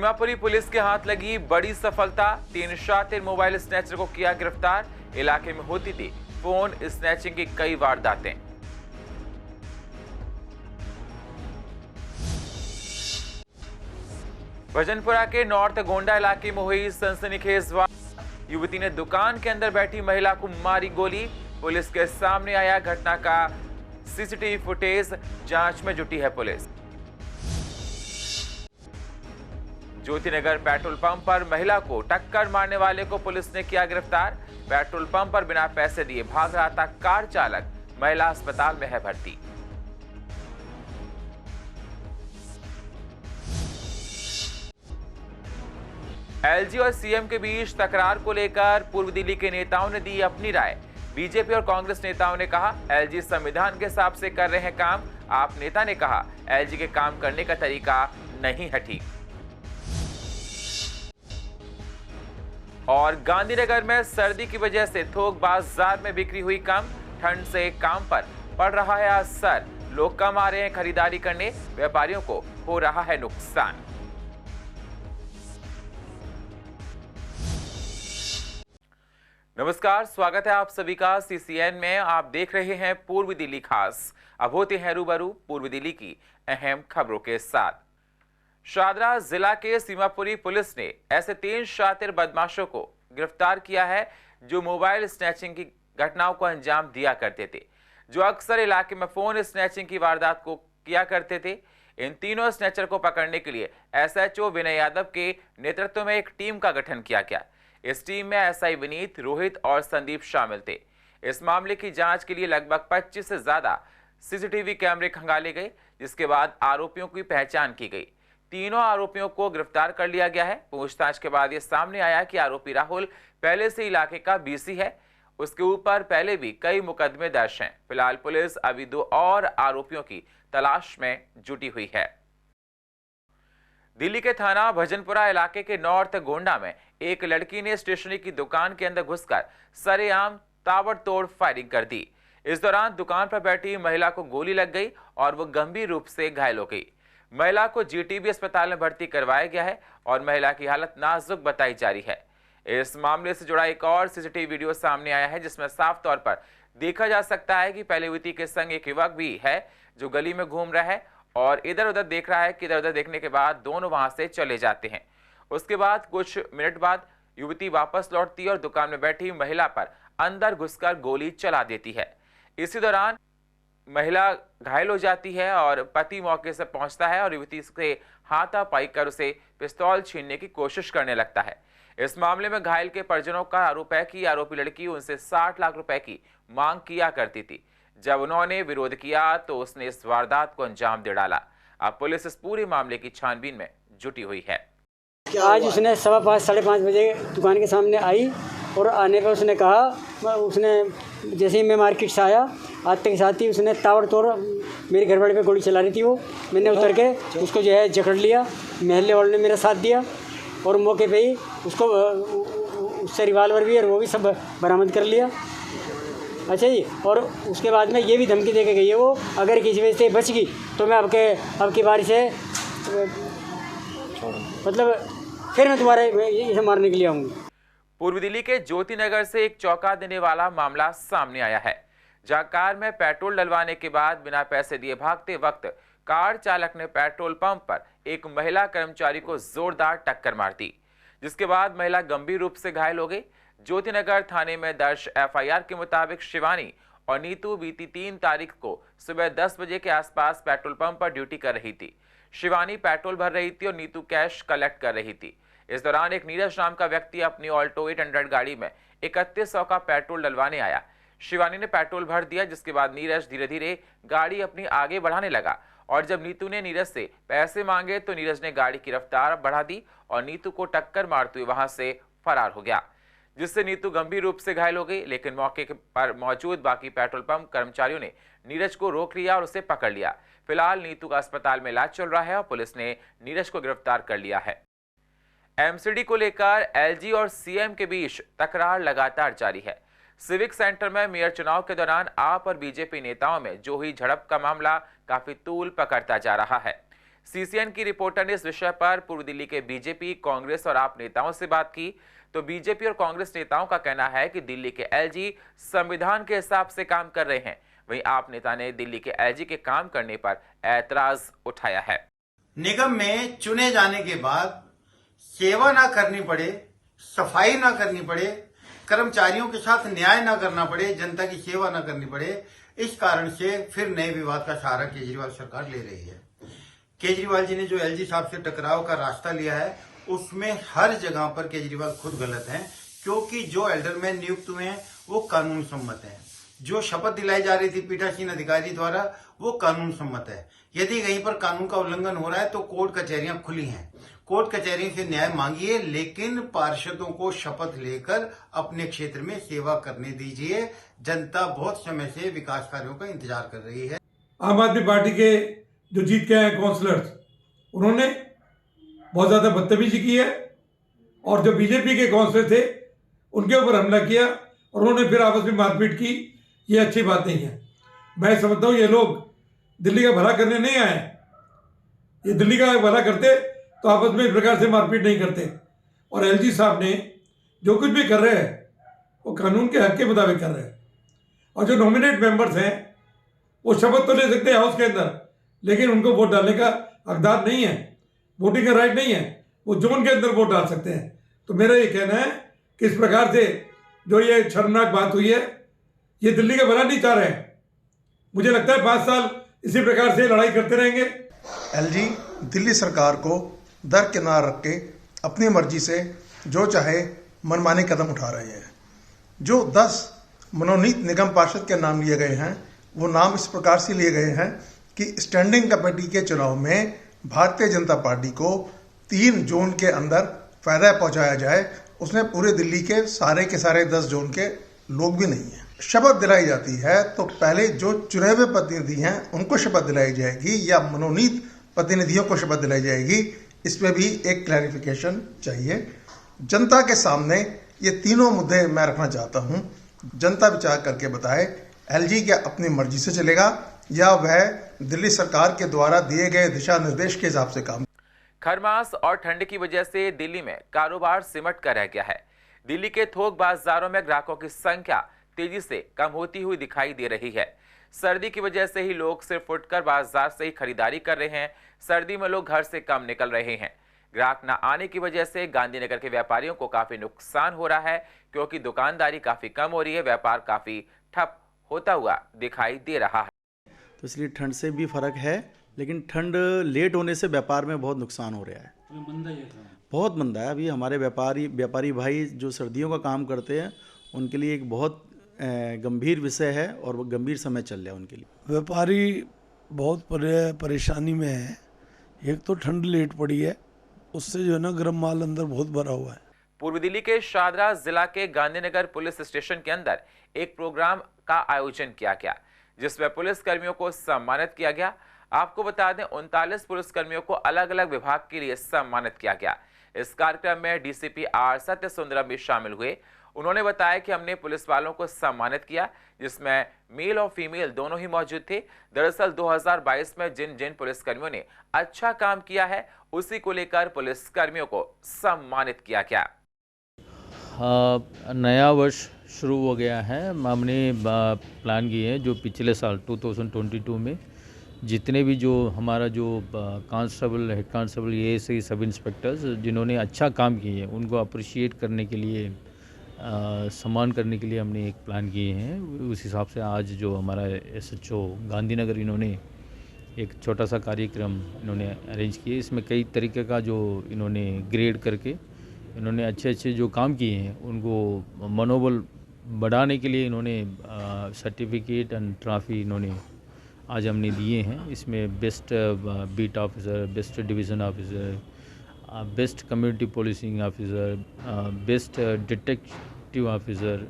Seemapuri police के हाथ लगी बड़ी सफलता। 3 शातिर मोबाइल स्नैचर को किया गिरफ्तार। इलाके में होती थी फोन स्नैचिंग की कई वारदातें। भजनपुरा के नॉर्थ गोंडा इलाके में हुई सनसनीखेज वारदात। युवती ने दुकान के अंदर बैठी महिला को मारी गोली। पुलिस के सामने आया घटना का सीसीटीवी फुटेज। जांच में जुटी है पुलिस। ज्योतिनगर पेट्रोल पंप पर महिला को टक्कर मारने वाले को पुलिस ने किया गिरफ्तार। पेट्रोल पंप पर बिना पैसे दिए भाग रहा था कार चालक। महिला अस्पताल में है भर्ती। एलजी और सीएम के बीच तकरार को लेकर पूर्व दिल्ली के नेताओं ने दी अपनी राय। बीजेपी और कांग्रेस नेताओं ने कहा एलजी संविधान के हिसाब से कर रहे हैं काम। आप नेता ने कहा एलजी के काम करने का तरीका नहीं है ठीक। और गांधीनगर में सर्दी की वजह से थोक बाजार में बिक्री हुई कम। ठंड से काम पर पड़ रहा है असर। लोग कम आ रहे हैं खरीदारी करने। व्यापारियों को हो रहा है नुकसान। नमस्कार, स्वागत है आप सभी का सीसीएन में। आप देख रहे हैं पूर्वी दिल्ली खास। अब होते हैं रूबरू पूर्वी दिल्ली की अहम खबरों के साथ। शादरा जिला के सीमापुरी पुलिस ने ऐसे 3 शातिर बदमाशों को गिरफ्तार किया है जो मोबाइल स्नैचिंग की घटनाओं को अंजाम दिया करते थे, जो अक्सर इलाके में फोन स्नैचिंग की वारदात को किया करते थे। इन तीनों स्नैचर को पकड़ने के लिए एसएचओ विनय यादव के नेतृत्व में एक टीम का गठन किया गया। इस टीम में एसआई विनीत, रोहित और संदीप शामिल थे। इस मामले की जांच के लिए लगभग 25 से ज्यादा सीसीटीवी कैमरे खंगाले गए, जिसके बाद आरोपियों की पहचान की गई। तीनों आरोपियों को गिरफ्तार कर लिया गया है। पूछताछ के बाद यह सामने आया कि आरोपी राहुल पहले से इलाके का बीसी है। उसके ऊपर पहले भी कई मुकदमे दर्ज हैं। फिलहाल पुलिस अभी 2 और आरोपियों की तलाश में जुटी हुई है। दिल्ली के थाना भजनपुरा इलाके के नॉर्थ गोंडा में एक लड़की ने स्टेशनरी की दुकान के अंदर घुसकर सरेआम ताबड़तोड़ फायरिंग कर दी। इस दौरान दुकान पर बैठी महिला को गोली लग गई और वो गंभीर रूप से घायल हो गई। महिला को जीटीबी अस्पताल में भर्ती करवाया गया है और महिला की हालत नाजुक बताई जा रही है। इस मामले से जुड़ा एक और सीसीटीवी वीडियो सामने आया है, जिसमें साफ तौर पर देखा जा सकता है कि पहले युवती के संग एक युवक भी है जो गली में घूम रहा है और इधर उधर देख रहा है कि इधर उधर देखने के बाद दोनों वहां से चले जाते हैं। उसके बाद कुछ मिनट बाद युवती वापस लौटती है और दुकान में बैठी महिला पर अंदर घुसकर गोली चला देती है। इसी दौरान महिला घायल हो जाती है और पति मौके से पहुंचता है और युवती से हाथापाई कर उसे पिस्तौल छीनने की कोशिश करने लगता है। इस मामले में घायल के परिजनों का आरोप है कि आरोपी लड़की उनसे 60 लाख रुपए की मांग किया करती थी। जब उन्होंने विरोध किया तो उसने इस वारदात को अंजाम दे डाला। अब पुलिस इस पूरे मामले की छानबीन में जुटी हुई है। आज उसने 5:15 साढ़े 5 बजे दुकान के सामने आई और आने पर उसने कहा, उसने जैसे ही मैं मार्केट से आया आते के साथ ही उसने ताबड़तोड़ मेरी घरवाली पे गोली चला रही थी। वो मैंने उतर के उसको जो है जकड़ लिया। महल्ले वालों ने मेरा साथ दिया और मौके पे ही उसको उससे रिवाल्वर भी और वो भी सब बरामद कर लिया। अच्छा जी, और उसके बाद में ये भी धमकी दे के गई है वो, अगर किसी वजह से बच गई तो मैं आपकी बारी से मतलब फिर मैं तुम्हारे इसे मारने के लिए आऊँगी। पूर्व दिल्ली के ज्योतिनगर से एक चौंका देने वाला मामला सामने आया है, जहां कार में पेट्रोल डलवाने के बाद बिना पैसे दिए भागते वक्त कार चालक ने पेट्रोल पंप पर एक महिला कर्मचारी को जोरदार टक्कर मार दी, जिसके बाद महिला गंभीर रूप से घायल हो गई। ज्योतिनगर थाने में दर्ज एफआईआर के मुताबिक शिवानी और नीतू बीती 3 तारीख को सुबह 10 बजे के आसपास पेट्रोल पंप पर ड्यूटी कर रही थी। शिवानी पेट्रोल भर रही थी और नीतू कैश कलेक्ट कर रही थी। इस दौरान एक नीरज नाम का व्यक्ति अपनी ऑल्टो 800 गाड़ी में 3100 का पेट्रोल डलवाने आया। शिवानी ने पेट्रोल भर दिया, जिसके बाद नीरज धीरे धीरे गाड़ी अपनी आगे बढ़ाने लगा और जब नीतू ने नीरज से पैसे मांगे तो नीरज ने गाड़ी की रफ्तार बढ़ा दी और नीतू को टक्कर मारते हुए वहां से फरार हो गया, जिससे नीतू गंभीर रूप से घायल हो गई। लेकिन मौके पर मौजूद बाकी पेट्रोल पंप कर्मचारियों ने नीरज को रोक लिया और उसे पकड़ लिया। फिलहाल नीतू का अस्पताल में इलाज चल रहा है और पुलिस ने नीरज को गिरफ्तार कर लिया है। एमसीडी को लेकर एलजी और सीएम के बीच तकरार लगातार जारी है। सिविक सेंटर में मेयर चुनाव के दौरान आप और बीजेपी नेताओं में जो हुई झड़प का मामला काफी तूल पकड़ता जा रहा है। सीसीएन की रिपोर्टर ने इस विषय पर पूर्व दिल्ली के बीजेपी, कांग्रेस और आप नेताओं से बात की तो बीजेपी और कांग्रेस नेताओं का कहना है कि दिल्ली के एलजी संविधान के हिसाब से काम कर रहे हैं। वहीं आप नेता ने दिल्ली के एलजी के काम करने पर ऐतराज उठाया है। निगम में चुने जाने के बाद सेवा ना करनी पड़े, सफाई ना करनी पड़े, कर्मचारियों के साथ न्याय ना करना पड़े, जनता की सेवा ना करनी पड़े, इस कारण से फिर नए विवाद का सहारा केजरीवाल सरकार ले रही है। केजरीवाल जी ने जो एलजी साहब से टकराव का रास्ता लिया है उसमें हर जगह पर केजरीवाल खुद गलत हैं, क्योंकि जो एल्डरमैन नियुक्त हुए हैं वो कानून सम्मत हैं। जो शपथ दिलाई जा रही थी पीठासीन अधिकारी द्वारा वो कानून सम्मत है। यदि कहीं पर कानून का उल्लंघन हो रहा है तो कोर्ट कचहरियां खुली हैं, कोर्ट कचहरियों से न्याय मांगिए, लेकिन पार्षदों को शपथ लेकर अपने क्षेत्र में सेवा करने दीजिए। जनता बहुत समय से विकास कार्यों का इंतजार कर रही है। आम आदमी पार्टी के जो जीत के आए काउंसलर्स, उन्होंने बहुत ज्यादा बदतमीजी की है और जो बीजेपी के काउंसलर थे उनके ऊपर हमला किया और उन्होंने फिर आपस में मारपीट की। ये अच्छी बात नहीं है। मैं समझता हूँ ये लोग दिल्ली का भला करने नहीं आए। ये दिल्ली का भला करते तो आपस में इस प्रकार से मारपीट नहीं करते। और एलजी साहब ने जो कुछ भी कर रहे हैं वो कानून के हक के मुताबिक कर रहे हैं। और जो नॉमिनेट मेंबर्स हैं वो शपथ तो ले सकते हैं हाउस के अंदर, लेकिन उनको वोट डालने का हकदार नहीं है, वोटिंग का राइट नहीं है। वो जोन के अंदर वोट डाल सकते हैं। तो मेरा ये कहना है कि इस प्रकार से जो ये शर्मनाक बात हुई है, ये दिल्ली का भला नहीं चाह रहे हैं। मुझे लगता है 5 साल इसी प्रकार से लड़ाई करते रहेंगे। एलजी दिल्ली सरकार को दरकिनार रख के अपनी मर्जी से जो चाहे मनमाने कदम उठा रहे हैं। जो 10 मनोनीत निगम पार्षद के नाम लिए गए हैं वो नाम इस प्रकार से लिए गए हैं कि स्टैंडिंग कमेटी के चुनाव में भारतीय जनता पार्टी को 3 जोन के अंदर फायदा पहुंचाया जाए। उसमें पूरे दिल्ली के सारे 10 जोन के लोग भी नहीं हैं। शपथ दिलाई जाती है तो पहले जो चुने हुए प्रतिनिधि हैं उनको शपथ दिलाई जाएगी या मनोनीत प्रतिनिधियों को शपथ दिलाई जाएगी, इसमें भी एक क्लैरिफिकेशन चाहिए। जनता के सामने ये तीनों मुद्दे मैं रखना चाहता हूं। जनता विचार करके बताए एलजी क्या अपनी मर्जी से चलेगा या वह दिल्ली सरकार के द्वारा दिए गए दिशा निर्देश के हिसाब से काम। खरमास और ठंड की वजह से दिल्ली में कारोबार सिमट कर रह गया है। दिल्ली के थोक बाजारों में ग्राहकों की संख्या तेजी से कम होती हुई दिखाई दे रही है। सर्दी की वजह से ही लोग सिर्फ उठकर बाजार से ही खरीदारी कर रहे हैं। सर्दी में लोग घर से कम निकल रहे हैं। ग्राहक न आने की वजह से गांधीनगर के व्यापारियों को काफी नुकसान हो रहा है, क्योंकि दुकानदारी काफी कम हो रही है, व्यापार काफी ठप होता हुआ दिखाई दे रहा है। तो इसलिए ठंड से भी फर्क है, लेकिन ठंड लेट होने से व्यापार में बहुत नुकसान हो रहा है। बहुत मंदा है। अभी हमारे व्यापारी भाई जो सर्दियों का काम करते हैं उनके लिए एक बहुत गंभीर विषय है और वो गंभीर समय चल रहा है उनके लिए। व्यापारी बहुत परेशानी में है। एक तो ठंड लेट पड़ी है, उससे जो है ना गर्म माल अंदर बहुत भरा हुआ है। पूर्व दिल्ली के शादरा जिला के गांधीनगर पुलिस स्टेशन के अंदर एक प्रोग्राम का आयोजन किया गया, जिसमें पुलिस कर्मियों को सम्मानित किया गया। आपको बता दें 39 पुलिस कर्मियों को अलग अलग विभाग के लिए सम्मानित किया गया। इस कार्यक्रम में डीसीपी आर सत्य सुंदरम भी शामिल हुए। उन्होंने बताया कि हमने पुलिस वालों को सम्मानित किया, जिसमें मेल और फीमेल दोनों ही मौजूद थे। दरअसल 2022 में जिन जिन पुलिसकर्मियों ने अच्छा काम किया है उसी को लेकर पुलिस कर्मियों को सम्मानित किया गया। नया वर्ष शुरू हो गया है। हमने प्लान किए हैं जो पिछले साल 2022 में जितने भी जो हमारा जो कांस्टेबल, हेड कांस्टेबल, एएसआई, सब इंस्पेक्टर्स जिन्होंने अच्छा काम किए हैं उनको अप्रिशिएट करने के लिए, सम्मान करने के लिए हमने एक प्लान किए हैं। उस हिसाब से आज जो हमारा एसएचओ गांधीनगर, इन्होंने एक छोटा सा कार्यक्रम इन्होंने अरेंज किए। इसमें कई तरीके का जो इन्होंने ग्रेड करके इन्होंने अच्छे जो काम किए हैं उनको मनोबल बढ़ाने के लिए इन्होंने सर्टिफिकेट एंड ट्रॉफी इन्होंने आज हमने दिए हैं। इसमें best beat officer, best division officer, best community policing officer, best detective officer,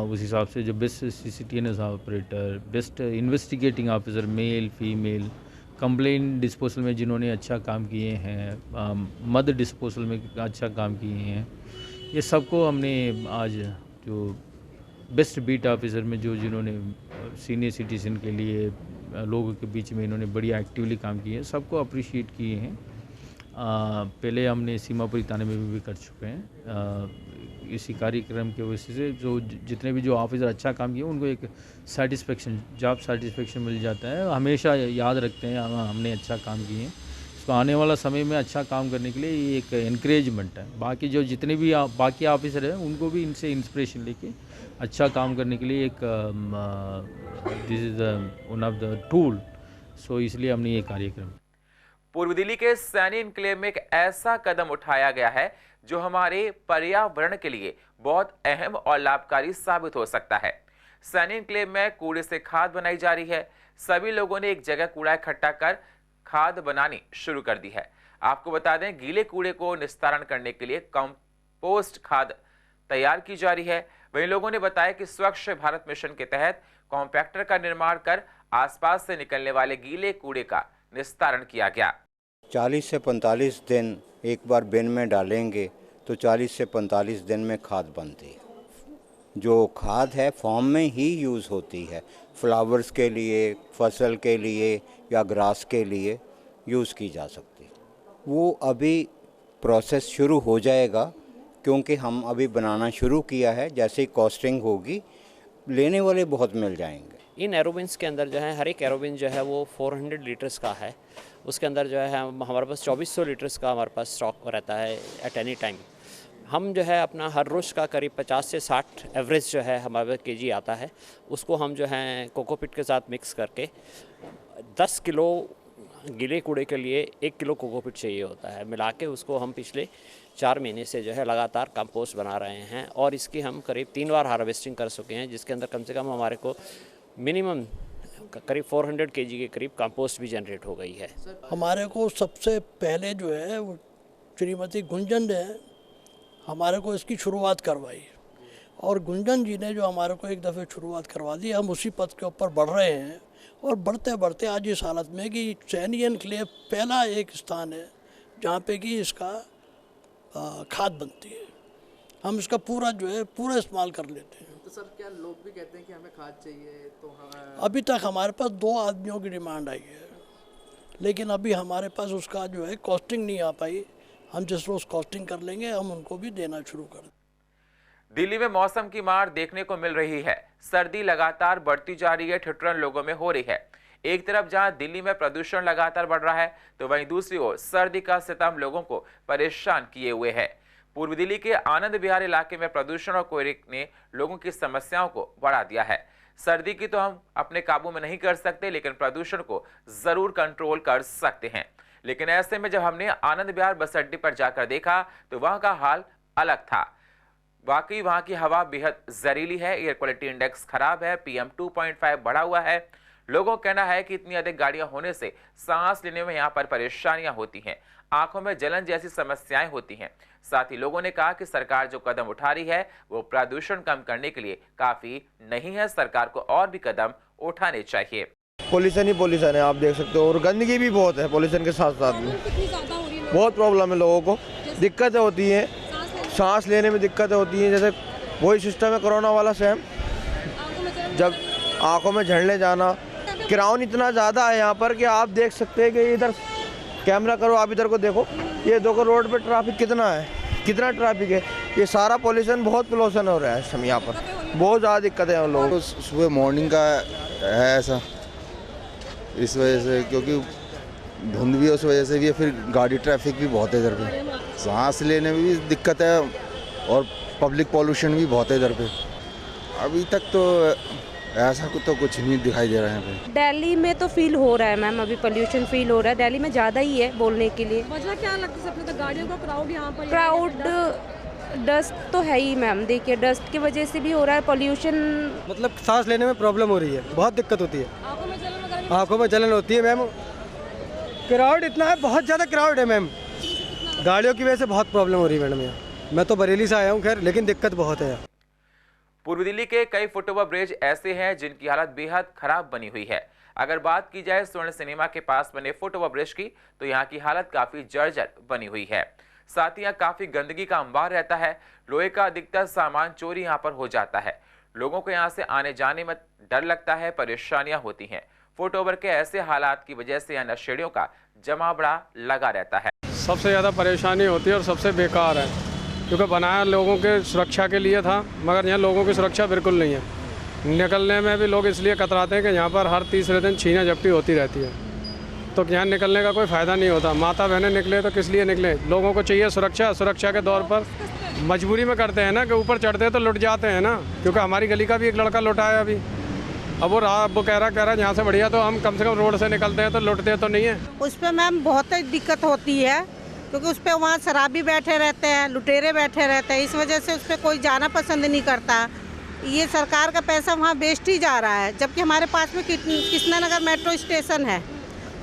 उस हिसाब से जो best CCTNS operator, best investigating officer, male female, complaint disposal में जिन्होंने अच्छा काम किए हैं, मद डिस्पोजल में अच्छा काम किए हैं, ये सबको हमने आज जो बेस्ट बीट ऑफिसर में जो जिन्होंने सीनियर सिटीजन के लिए लोगों के बीच में इन्होंने बढ़िया एक्टिवली काम किए हैं, सबको अप्रिशिएट किए हैं। पहले हमने सीमापुरी थाने में भी कर चुके हैं। इसी कार्यक्रम की वजह से जो जितने भी जो ऑफिसर अच्छा काम किए उनको एक सेटिस्फेक्शन, जॉब सेटिस्फेक्शन मिल जाता है। हमेशा याद रखते हैं हमने अच्छा काम किए हैं, इसको आने वाला समय में अच्छा काम करने के लिए ये एक एनकरेजमेंट है। बाकी जो जितने भी बाकी ऑफिसर हैं उनको भी इनसे इंस्पिरेशन लेके अच्छा काम करने के लिए एक this is one of the tool, so इसलिए हमने ये कार्यक्रम। पूर्व दिल्ली के सैनी एन्क्लेव में एक ऐसा कदम उठाया गया है जो हमारे पर्यावरण के लिए बहुत अहम और लाभकारी साबित हो सकता है। सैनी एन्क्लेव में कूड़े से खाद बनाई जा रही है। सभी लोगों ने एक जगह कूड़ा इकट्ठा कर खाद बनानी शुरू कर दी है। आपको बता दें, गीले कूड़े को निस्तारण करने के लिए कंपोस्ट खाद तैयार की जा रही है। वहीं लोगों ने बताया कि स्वच्छ भारत मिशन के तहत कॉम्पैक्टर का निर्माण कर आसपास से निकलने वाले गीले कूड़े का निस्तारण किया गया। 40 से 45 दिन एक बार बिन में डालेंगे तो 40 से 45 दिन में खाद बनती है। जो खाद है फॉर्म में ही यूज़ होती है, फ्लावर्स के लिए, फसल के लिए या ग्रास के लिए यूज़ की जा सकती है। वो अभी प्रोसेस शुरू हो जाएगा क्योंकि हम अभी बनाना शुरू किया है। जैसे ही कॉस्टिंग होगी लेने वाले बहुत मिल जाएंगे। इन एरोबिन्स के अंदर जो है हर एक एरोबिन जो है वो 400 लीटर्स का है। उसके अंदर जो है हमारे पास 2400 लीटर्स का हमारे पास स्टॉक रहता है एट एनी टाइम। हम जो है अपना हर रोज़ का करीब 50 से 60 एवरेज जो है हमारे केजी आता है, उसको हम जो है कोकोपीट के साथ मिक्स करके 10 किलो गीले कूड़े के लिए 1 किलो कोकोपीट चाहिए होता है। मिला के उसको हम पिछले 4 महीने से जो है लगातार कंपोस्ट बना रहे हैं और इसकी हम करीब 3 बार हार्वेस्टिंग कर चुके हैं, जिसके अंदर कम से कम हमारे को मिनिमम करीब 400 केजी के करीब कंपोस्ट भी जनरेट हो गई है। हमारे को सबसे पहले जो है वो श्रीमती गुंजन ने हमारे को इसकी शुरुआत करवाई और गुंजन जी ने जो हमारे को एक दफ़े शुरुआत करवा दी, हम उसी पथ के ऊपर बढ़ रहे हैं और बढ़ते बढ़ते आज इस हालत में कि सैनी एन्क्लेव पहला एक स्थान है जहाँ पे कि इसका खाद बनती है। हम इसका पूरा जो है पूरा इस्तेमाल कर लेते हैं। तो सर क्या लोग भी कहते हैं कि हमें खाद चाहिए, तो अभी तक हमारे पास 2 आदमियों की डिमांड आई है, लेकिन अभी हमारे पास उसका जो है कॉस्टिंग नहीं आ पाई। हम जिस रोज़ कॉस्टिंग कर लेंगे हम उनको भी देना शुरू कर दें। दिल्ली में मौसम की मार देखने को मिल रही है। सर्दी लगातार बढ़ती जा रही है, ठिठुरन लोगों में हो रही है। एक तरफ जहां दिल्ली में प्रदूषण लगातार बढ़ रहा है तो वहीं दूसरी ओर सर्दी का सितम लोगों को परेशान किए हुए है। पूर्व दिल्ली के आनंद विहार इलाके में प्रदूषण और कोयले ने लोगों की समस्याओं को बढ़ा दिया है। सर्दी की तो हम अपने काबू में नहीं कर सकते, लेकिन प्रदूषण को जरूर कंट्रोल कर सकते हैं। लेकिन ऐसे में जब हमने आनंद विहार बस अड्डे पर जाकर देखा तो वहां का हाल अलग था। वाकई वहां की हवा बेहद जहरीली है, एयर क्वालिटी इंडेक्स खराब है, PM 2.5 बढ़ा हुआ है। लोगों का कहना है कि इतनी अधिक गाड़ियां होने से सांस लेने में यहां पर परेशानियां होती हैं, आंखों में जलन जैसी समस्याएं होती हैं। साथ ही लोगों ने कहा कि सरकार जो कदम उठा रही है वो प्रदूषण कम करने के लिए काफी नहीं है, सरकार को और भी कदम उठाने चाहिए। पॉल्यूशन ही पॉल्यूशन है, आप देख सकते हो, और गंदगी भी बहुत है। पॉल्यूशन के साथ साथ में बहुत प्रॉब्लम है, लोगों को दिक्कतें होती हैं, सांस लेने में दिक्कतें होती हैं। जैसे वही सिस्टम है कोरोना वाला सेम, जब आंखों में झड़ने जाना। क्राउन इतना ज़्यादा है यहाँ पर कि आप देख सकते हैं कि इधर कैमरा करो, आप इधर को देखो, ये देखो रोड पे ट्रैफिक कितना है, कितना ट्रैफिक है। ये सारा पॉल्यूशन, बहुत पॉल्यूशन हो रहा है इस समय यहाँ पर, बहुत ज़्यादा दिक्कतें हैं उन लोगों को। सुबह मॉर्निंग का है ऐसा, इस वजह से, क्योंकि धुंध भी है, उस वजह से भी है, फिर गाड़ी ट्रैफिक भी बहुत है इधर पे, सांस लेने में भी दिक्कत है और पब्लिक पॉल्यूशन भी बहुत है इधर पे। अभी तक तो ऐसा तो कुछ नहीं दिखाई दे रहा है यहाँ पे। दिल्ली में तो फील हो रहा है मैम, अभी पोल्यूशन फील हो रहा है दिल्ली में, ज़्यादा ही है बोलने के लिए। वजह क्या लगता है? तो गाड़ियों का क्राउड यहाँ पर, क्राउड डस्ट तो है ही मैम। देखिए डस्ट की वजह से भी हो रहा है पोल्यूशन, मतलब सांस लेने में प्रॉब्लम हो रही है, बहुत दिक्कत होती है, आँखों में जलन होती है मैम। क्राउड इतना है, बहुत ज़्यादा क्राउड है मैम, गाड़ियों की वजह से बहुत प्रॉब्लम हो रही है मैडम यहाँ। मैं तो बरेली से आया हूँ खैर, लेकिन दिक्कत बहुत है। पूर्व दिल्ली के कई फुटओवर ब्रिज ऐसे हैं जिनकी हालत बेहद खराब बनी हुई है। अगर बात की जाए स्वर्ण सिनेमा के पास बने फुटओवर ब्रिज की तो यहाँ की हालत काफी जर्जर बनी हुई है। साथ ही यहाँ काफी गंदगी का अंबार रहता है, लोहे का अधिकतर सामान चोरी यहाँ पर हो जाता है। लोगों को यहाँ से आने जाने में डर लगता है, परेशानियां होती हैं। फुटओवर के ऐसे हालात की वजह से यहाँ नशेड़ियों का जमावड़ा लगा रहता है। सबसे ज़्यादा परेशानी होती है और सबसे बेकार है, क्योंकि बनाया लोगों के सुरक्षा के लिए था, मगर यहाँ लोगों की सुरक्षा बिल्कुल नहीं है। निकलने में भी लोग इसलिए कतराते हैं कि यहाँ पर हर तीसरे दिन छीना झपटी होती रहती है, तो यहाँ निकलने का कोई फ़ायदा नहीं होता। माता बहनें निकले तो किस लिए निकले? लोगों को चाहिए सुरक्षा। सुरक्षा के दौर पर मजबूरी में करते हैं ना कि ऊपर चढ़ते हैं तो लुट जाते हैं ना, क्योंकि हमारी गली का भी एक लड़का लुटा है अभी। अब वो कह रहा यहाँ से बढ़िया तो हम कम से कम रोड से निकलते हैं तो लुटते तो नहीं है। उस पर मैम बहुत दिक्कत होती है, क्योंकि उस पर वहाँ शराबी बैठे रहते हैं, लुटेरे बैठे रहते हैं, इस वजह से उस पर कोई जाना पसंद नहीं करता। ये सरकार का पैसा वहाँ वेस्ट ही जा रहा है, जबकि हमारे पास में कृष्णा नगर मेट्रो स्टेशन है,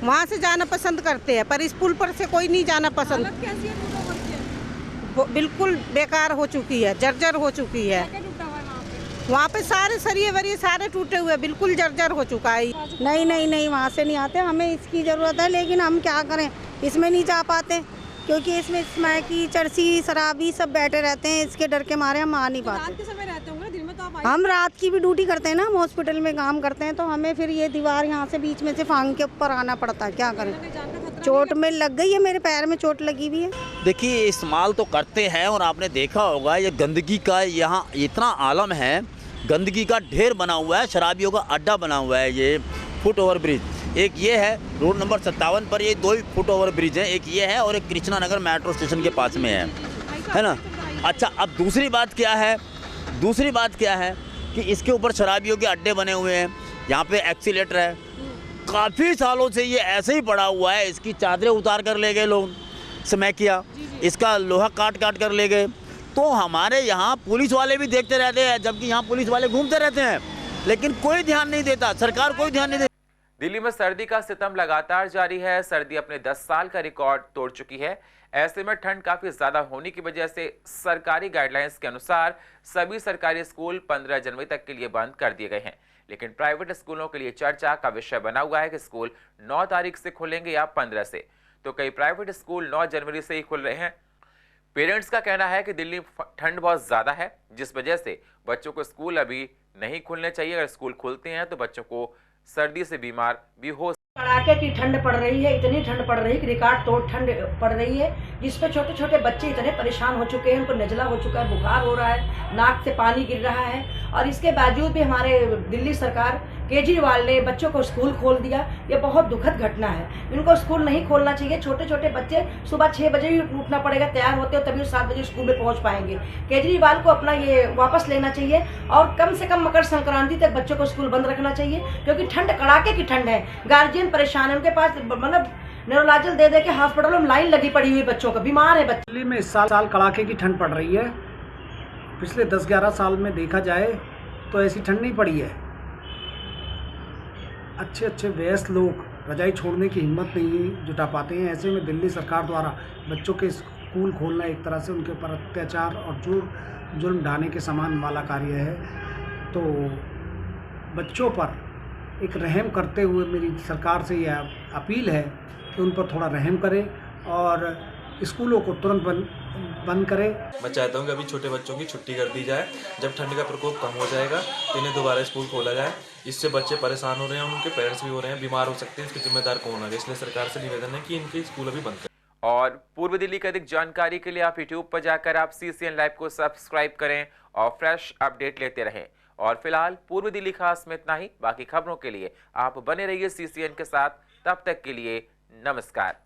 वहाँ से जाना पसंद करते हैं, पर इस पुल पर से कोई नहीं जाना पसंद। बिल्कुल बेकार हो चुकी है, जर्जर हो चुकी है। वहाँ पे सारे सरिये वरिये सारे टूटे हुए, बिल्कुल जर्जर हो चुका है। नहीं वहाँ से नहीं आते, हमें इसकी ज़रूरत है, लेकिन हम क्या करें, इसमें नहीं जा पाते, क्योंकि इसमें स्मैकी, चरसी, शराबी सब बैठे रहते हैं। इसके डर के मारे हम आ नहीं पाते। रात के समय रहते होंगे, दिन में तो आप हम रात की भी ड्यूटी करते हैं ना, हम हॉस्पिटल में काम करते हैं, तो हमें फिर ये दीवार यहाँ से बीच में से फांग के ऊपर आना पड़ता है। क्या करें, चोट में लग गई है, मेरे पैर में चोट लगी हुई है। देखिए, इस्तेमाल तो करते हैं, और आपने देखा होगा ये गंदगी का यहाँ इतना आलम है, गंदगी का ढेर बना हुआ है, शराबियों का अड्डा बना हुआ है। ये फुट ओवर ब्रिज एक ये है, रोड नंबर 57 पर ये 2 फुट ओवर ब्रिज है, एक ये है और एक कृष्णा नगर मेट्रो स्टेशन के पास में है ना। अच्छा, अब दूसरी बात क्या है कि इसके ऊपर शराबियों के अड्डे बने हुए हैं, यहाँ पे एक्सीलेटर है, काफ़ी सालों से ये ऐसे ही पड़ा हुआ है। इसकी चादरें उतार कर ले गए लोग, समय किया, इसका लोहा काट कर ले गए। तो हमारे यहाँ पुलिस वाले भी देखते रहते हैं, जबकि यहाँ पुलिस वाले घूमते रहते हैं, लेकिन कोई ध्यान नहीं देता, सरकार कोई ध्यान नहीं देती। दिल्ली में सर्दी का सितम लगातार जारी है। सर्दी अपने 10 साल का रिकॉर्ड तोड़ चुकी है। ऐसे में ठंड काफी ज्यादा होने की वजह से सरकारी गाइडलाइंस के अनुसार सभी सरकारी स्कूल 15 जनवरी तक के लिए बंद कर दिए गए हैं। लेकिन प्राइवेट स्कूलों के लिए चर्चा का विषय बना हुआ है कि स्कूल 9 तारीख से खुलेंगे या 15 से। तो कई प्राइवेट स्कूल 9 जनवरी से ही खुल रहे हैं। पेरेंट्स का कहना है कि दिल्ली ठंड बहुत ज्यादा है, जिस वजह से बच्चों को स्कूल अभी नहीं खुलने चाहिए। अगर स्कूल खुलते हैं तो बच्चों को सर्दी से बीमार भी हो। कड़ाके की ठंड पड़ रही है, इतनी ठंड पड़ रही है कि रिकॉर्ड तोड़ ठंड पड़ रही है, जिसपे छोटे छोटे बच्चे इतने परेशान हो चुके हैं, उनको नजला हो चुका है, बुखार हो रहा है, नाक से पानी गिर रहा है। और इसके बावजूद भी हमारे दिल्ली सरकार केजरीवाल ने बच्चों को स्कूल खोल दिया। ये बहुत दुखद घटना है, इनको स्कूल नहीं खोलना चाहिए। छोटे छोटे बच्चे सुबह 6 बजे ही उठना पड़ेगा, तैयार होते हो तभी 7 बजे स्कूल में पहुंच पाएंगे। केजरीवाल को अपना ये वापस लेना चाहिए और कम से कम मकर संक्रांति तक बच्चों को स्कूल बंद रखना चाहिए, क्योंकि ठंड कड़ाके की ठंड है। गार्जियन परेशान है, उनके पास मतलब न्यूरोलॉजिकल दे के हॉस्पिटलों में लाइन लगी पड़ी हुई, बच्चों का बीमार है बच्चे। दिल्ली में इस साल कड़ाके की ठंड पड़ रही है। पिछले 10-11 साल में देखा जाए तो ऐसी ठंड नहीं पड़ी है। अच्छे वयस्क लोग रजाई छोड़ने की हिम्मत नहीं जुटा पाते हैं। ऐसे में दिल्ली सरकार द्वारा बच्चों के स्कूल खोलना एक तरह से उनके ऊपर अत्याचार और जुर्म ढाने के समान वाला कार्य है। तो बच्चों पर एक रहम करते हुए मेरी सरकार से यह अपील है कि उन पर थोड़ा रहम करें और स्कूलों को तुरंत बंद करें। मैं चाहता हूँ कि अभी छोटे बच्चों की छुट्टी कर दी जाए। जब ठंड का प्रकोप कम हो जाएगा तो इन्हें दोबारा स्कूल खोला जाए। इससे बच्चे परेशान हो रहे हैं, उनके पेरेंट्स भी हो रहे हैं, बीमार हो सकते हैं, इसके जिम्मेदार कौन है? इसलिए सरकार से निवेदन है कि इनके स्कूल अभी बंद करें। और पूर्व दिल्ली की अधिक जानकारी के लिए आप यूट्यूब पर जाकर आप CCN लाइव को सब्सक्राइब करें और फ्रेश अपडेट लेते रहें। और फिलहाल पूर्व दिल्ली खास में इतना ही। बाकी खबरों के लिए आप बने रहिए CCN के साथ। तब तक के लिए नमस्कार।